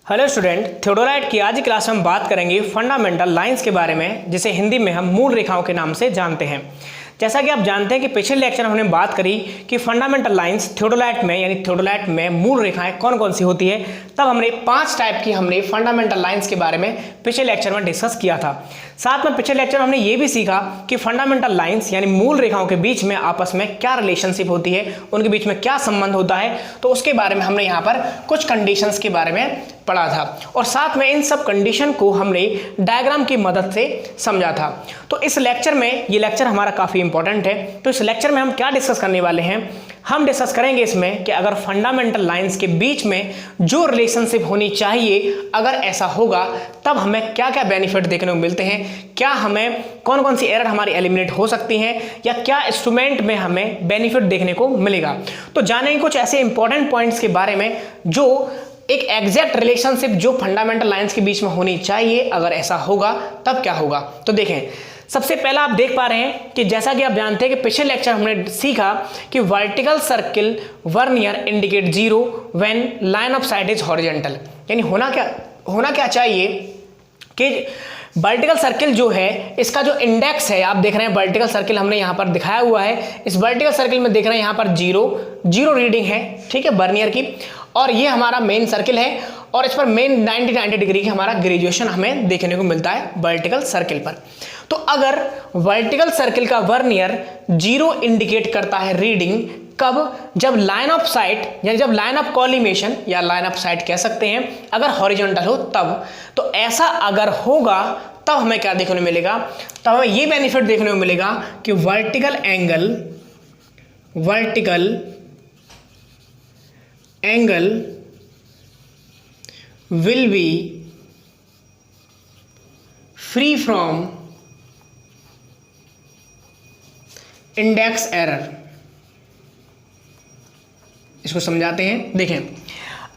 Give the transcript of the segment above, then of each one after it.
Hello student, थियोडोराइट की आज की क्लास में हम बात करेंगे फंडामेंटल लाइंस के बारे में, जिसे हिंदी में हम मूल रेखाओं के नाम से जानते हैं। जैसा कि आप जानते हैं कि पिछले लेक्चर में हमने बात करी कि फंडामेंटल लाइंस थियोडोलाइट में यानी थियोडोलाइट में मूल रेखाएं कौन कौन सी होती है। तब हमने 5 टाइप की फंडामेंटल लाइंस के बारे में पिछले लेक्चर में डिस्कस किया था। साथ में पिछले लेक्चर में हमने ये भी सीखा कि फंडामेंटल लाइंस यानी मूल रेखाओं के बीच में आपस में क्या रिलेशनशिप होती है, उनके बीच में क्या संबंध होता है। तो उसके बारे में हमने यहाँ पर कुछ कंडीशंस के बारे में पढ़ा था और साथ में इन सब कंडीशन को हमने डायग्राम की मदद से समझा था। तो इस लेक्चर में, ये लेक्चर हमारा काफ़ी इंपॉर्टेंट है। तो इस लेक्चर में हम क्या डिस्कस करने वाले हैं, हम डिस्कस करेंगे इसमें कि अगर फंडामेंटल लाइंस के बीच में जो रिलेशनशिप होनी चाहिए, अगर ऐसा होगा तब हमें क्या क्या बेनिफिट देखने को मिलते हैं, क्या हमें कौन कौन सी एरर हमारी एलिमिनेट हो सकती हैं, या क्या इंस्ट्रूमेंट में हमें बेनिफिट देखने को मिलेगा। तो जानेंगे कुछ ऐसे इंपॉर्टेंट पॉइंट्स के बारे में जो एक एग्जैक्ट रिलेशनशिप जो फंडामेंटल लाइंस के बीच में होनी चाहिए, अगर ऐसा होगा तब क्या होगा। तो देखें, सबसे पहला आप देख पा रहे हैं कि जैसा कि आप जानते हैं कि पिछले लेक्चर हमने सीखा कि vertical circle vernier indicate 0 when line of site is horizontal. यानी होना क्या चाहिए कि वर्टिकल सर्किल जो है, इसका जो इंडेक्स है, आप देख रहे हैं वर्टिकल सर्किल हमने यहाँ पर दिखाया हुआ है। इस वर्टिकल सर्किल में देख रहे हैं यहाँ पर जीरो रीडिंग है, ठीक है, वर्नियर की। और ये हमारा मेन सर्किल है और इस पर मेन 90 डिग्री की हमारा ग्रेजुएशन हमें देखने को मिलता है वर्टिकल सर्किल पर। तो अगर वर्टिकल सर्किल का वर्नियर 0 इंडिकेट करता है रीडिंग, कब? जब लाइन ऑफ साइट यानी जब लाइन ऑफ कॉलिमेशन या लाइन ऑफ साइट कह सकते हैं, अगर हॉरिजॉन्टल हो तब। तो ऐसा अगर होगा तब हमें क्या देखने को मिलेगा, तब हमें ये बेनिफिट देखने को मिलेगा कि vertical angle will be free from index error। इसको समझाते हैं। देखें,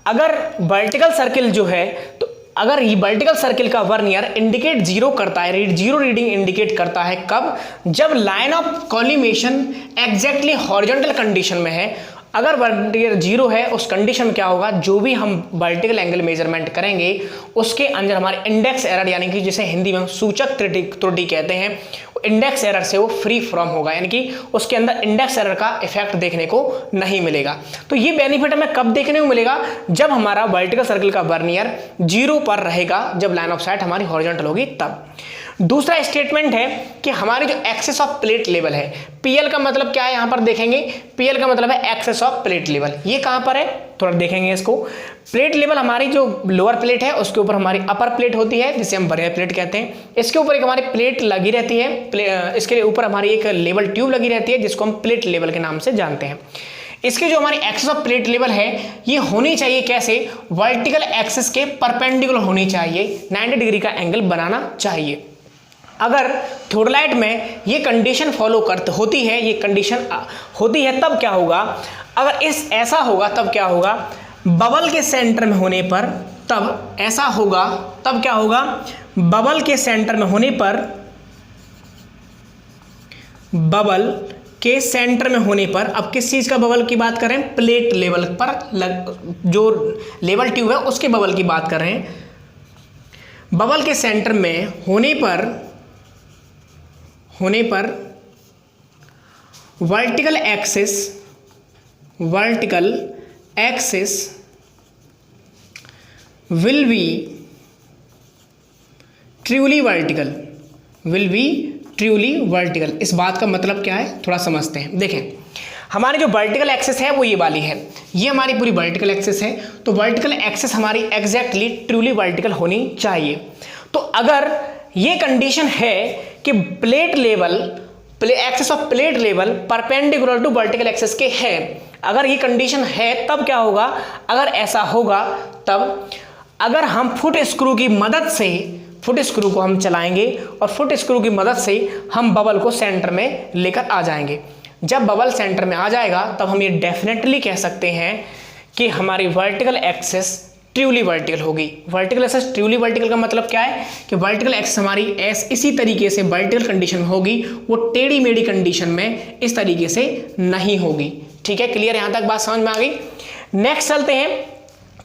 अगर वर्टिकल सर्किल जो है, तो अगर ये वर्टिकल सर्किल का वर्नियर इंडिकेट 0 करता है, 0 रीडिंग इंडिकेट करता है, कब? जब line of collimation exactly horizontal condition में है। अगर वर्नियर 0 है, उस कंडीशन में क्या होगा, जो भी हम वर्टिकल एंगल मेजरमेंट करेंगे उसके अंदर हमारे इंडेक्स एरर यानी कि जिसे हिंदी में सूचक त्रुटि कहते हैं, इंडेक्स एरर से वो फ्री फ्रॉम होगा, यानी कि उसके अंदर इंडेक्स एरर का इफेक्ट देखने को नहीं मिलेगा। तो ये बेनिफिट हमें कब देखने को मिलेगा, जब हमारा वर्टिकल सर्किल का वर्नियर 0 पर रहेगा, जब लाइन ऑफ साइट हमारी हॉरिजॉन्टल होगी तब। दूसरा स्टेटमेंट है कि हमारी जो एक्सेस ऑफ प्लेट लेवल है, पीएल का मतलब क्या है, यहां पर देखेंगे, पीएल का मतलब है एक्सेस ऑफ प्लेट लेवल। ये कहां पर है, थोड़ा देखेंगे इसको। प्लेट लेवल हमारी जो लोअर प्लेट है उसके ऊपर हमारी अपर प्लेट होती है, जिसे हम बर्नियर प्लेट कहते हैं। इसके ऊपर एक हमारी प्लेट लगी रहती है, इसके ऊपर हमारी एक लेवल ट्यूब लगी रहती है, जिसको हम प्लेट लेवल के नाम से जानते हैं। इसके जो हमारी एक्सेस ऑफ प्लेट लेवल है, ये होनी चाहिए कैसे, वर्टिकल एक्सिस के परपेंडिकुलर होनी चाहिए, 90 डिग्री का एंगल बनाना चाहिए। अगर थियोडोलाइट में ये कंडीशन फॉलो होती है, ये कंडीशन होती है, तब क्या होगा, अगर ऐसा होगा तब क्या होगा, बबल के सेंटर में होने पर, तब ऐसा होगा तब क्या होगा, बबल के सेंटर में होने पर, बबल के सेंटर में होने पर, अब किस चीज का बबल की बात कर रहे हैं, प्लेट लेवल पर जो लेवल ट्यूब है उसके बबल की बात कर रहे हैं। बबल के सेंटर में होने पर vertical axis will be truly vertical. इस बात का मतलब क्या है, थोड़ा समझते हैं। देखें, हमारी जो वर्टिकल एक्सिस है वो ये वाली है, ये हमारी पूरी वर्टिकल एक्सिस है। तो वर्टिकल एक्सिस हमारी एग्जैक्टली ट्रूली वर्टिकल होनी चाहिए। तो अगर ये कंडीशन है कि plate level, axis of plate level perpendicular to vertical axis के है, अगर ये कंडीशन है तब क्या होगा, अगर ऐसा होगा तब, अगर हम फुट स्क्रू की मदद से, फुट स्क्रू को हम चलाएंगे और फुट स्क्रू की मदद से हम बबल को सेंटर में लेकर आ जाएंगे। जब बबल सेंटर में आ जाएगा तब हम ये डेफिनेटली कह सकते हैं कि हमारी वर्टिकल एक्सिस ट्रूली वर्टिकल होगी। वर्टिकल एक्सिस ट्रूली वर्टिकल का मतलब क्या है कि वर्टिकल एक्सिस हमारी इसी तरीके से वर्टिकल कंडीशन में होगी, वो टेढ़ी मेढ़ी कंडीशन में इस तरीके से नहीं होगी। ठीक है, क्लियर, यहां तक बात समझ में आ गई। नेक्स्ट चलते हैं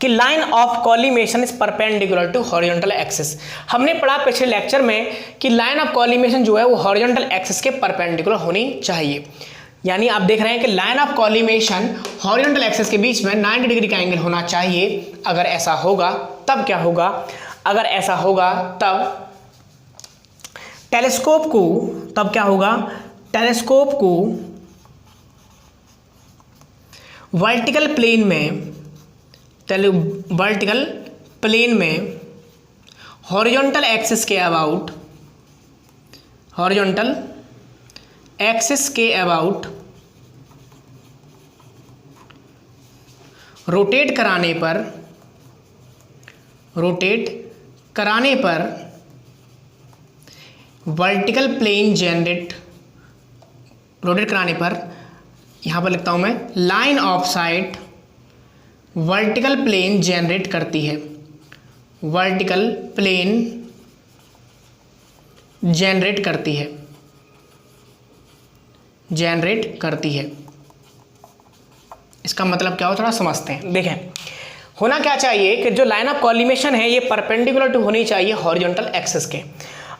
कि line of collimation is perpendicular to horizontal axis. हमने पढ़ा पिछले लेक्चर में कि लाइन ऑफ कॉलिमेशन जो है वो हॉरिजॉन्टल एक्सिस के परपेंडिकुलर होनी चाहिए। यानी आप देख रहे हैं कि line of collimation horizontal axis के बीच में 90 डिग्री का एंगल होना चाहिए। अगर ऐसा होगा तब क्या होगा, अगर ऐसा होगा तब टेलीस्कोप को, तब क्या होगा, टेलीस्कोप को वर्टिकल प्लेन में, वर्टिकल प्लेन में हॉरिजॉन्टल एक्सिस के अबाउट, हॉरिजॉन्टल एक्सिस के अबाउट रोटेट कराने पर, रोटेट कराने पर वर्टिकल प्लेन जनरेट, रोटेट कराने पर, यहां पर लिखता हूं मैं, line of sight vertical plane generate करती है, वर्टिकल प्लेन जनरेट करती है, जनरेट करती है। इसका मतलब क्या हो, थोड़ा समझते हैं। देखें, होना क्या चाहिए कि जो लाइन ऑफ कॉलिमेशन है ये परपेंडिकुलर टू होनी चाहिए हॉरिजॉन्टल एक्सिस के।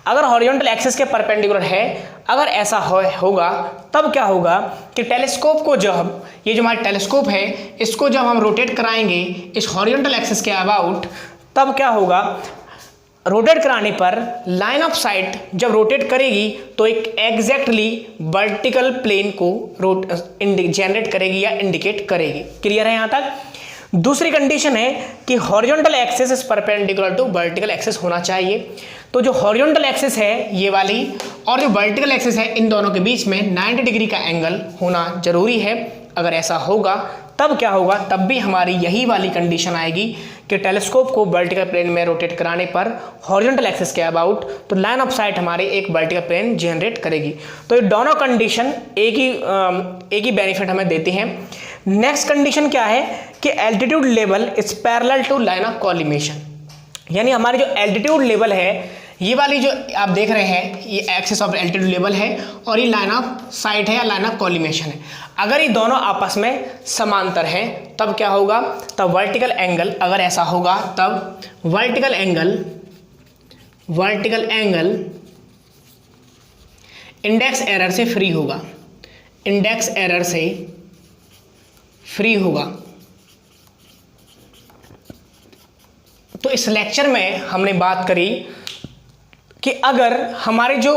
अगर हॉरिजॉन्टल एक्सिस के परपेंडिकुलर है, अगर ऐसा होगा तब क्या होगा कि टेलीस्कोप को जब, ये जो हमारा टेलीस्कोप है इसको जब हम रोटेट कराएंगे इस हॉरिजॉन्टल एक्सिस के अबाउट, तब क्या होगा, रोटेट कराने पर लाइन ऑफ साइट जब रोटेट करेगी तो एक एग्जैक्टली वर्टिकल प्लेन को जनरेट करेगी या इंडिकेट करेगी। क्लियर है यहाँ तक? दूसरी कंडीशन है कि horizontal axis is perpendicular to vertical axis होना चाहिए। तो जो हॉरिजॉन्टल एक्सिस है ये वाली और जो वर्टिकल एक्सिस है इन दोनों के बीच में 90 डिग्री का एंगल होना जरूरी है। अगर ऐसा होगा तब क्या होगा, तब भी हमारी यही वाली कंडीशन आएगी कि टेलीस्कोप को वर्टिकल प्लेन में रोटेट कराने पर हॉरिजॉन्टल एक्सिस के अबाउट तो लाइन ऑफ साइट हमारे एक वर्टिकल प्लेन जनरेट करेगी। तो ये दोनों कंडीशन एक ही बेनिफिट हमें देती हैं। नेक्स्ट कंडीशन क्या है कि altitude level is parallel to line of collimation, यानी हमारी जो एल्टीट्यूड लेवल है ये वाली जो आप देख रहे हैं ये एक्सिस ऑफ एल्टीट्यूड लेवल है और ये लाइन ऑफ साइट है या लाइन ऑफ कॉलिमेशन है। अगर ये दोनों आपस में समांतर हैं तब क्या होगा, तब वर्टिकल एंगल, अगर ऐसा होगा तब वर्टिकल एंगल इंडेक्स एरर से फ्री होगा, इंडेक्स एरर से फ्री होगा। तो इस लेक्चर में हमने बात करी कि अगर हमारे जो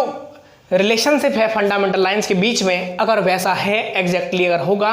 रिलेशनशिप है फंडामेंटल लाइंस के बीच में अगर वैसा है एग्जैक्टली अगर होगा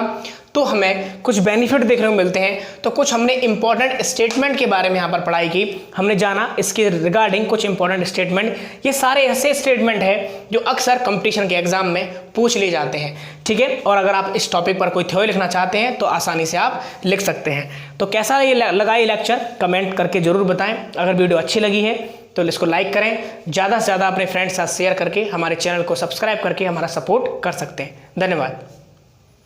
तो हमें कुछ बेनिफिट देखने को मिलते हैं। तो कुछ हमने इंपॉर्टेंट स्टेटमेंट के बारे में यहाँ पर पढ़ाई की, हमने जाना इसके रिगार्डिंग कुछ इंपॉर्टेंट स्टेटमेंट। ये सारे ऐसे स्टेटमेंट है जो अक्सर कंपटीशन के एग्जाम में पूछ लिए जाते हैं, ठीक है। और अगर आप इस टॉपिक पर कोई थ्योरी लिखना चाहते हैं तो आसानी से आप लिख सकते हैं। तो कैसा ये लगा ये लेक्चर, कमेंट करके जरूर बताएं। अगर वीडियो अच्छी लगी है तो इसको लाइक करें, ज़्यादा से ज़्यादा अपने फ्रेंड्स के साथ शेयर करके हमारे चैनल को सब्सक्राइब करके हमारा सपोर्ट कर सकते हैं। धन्यवाद।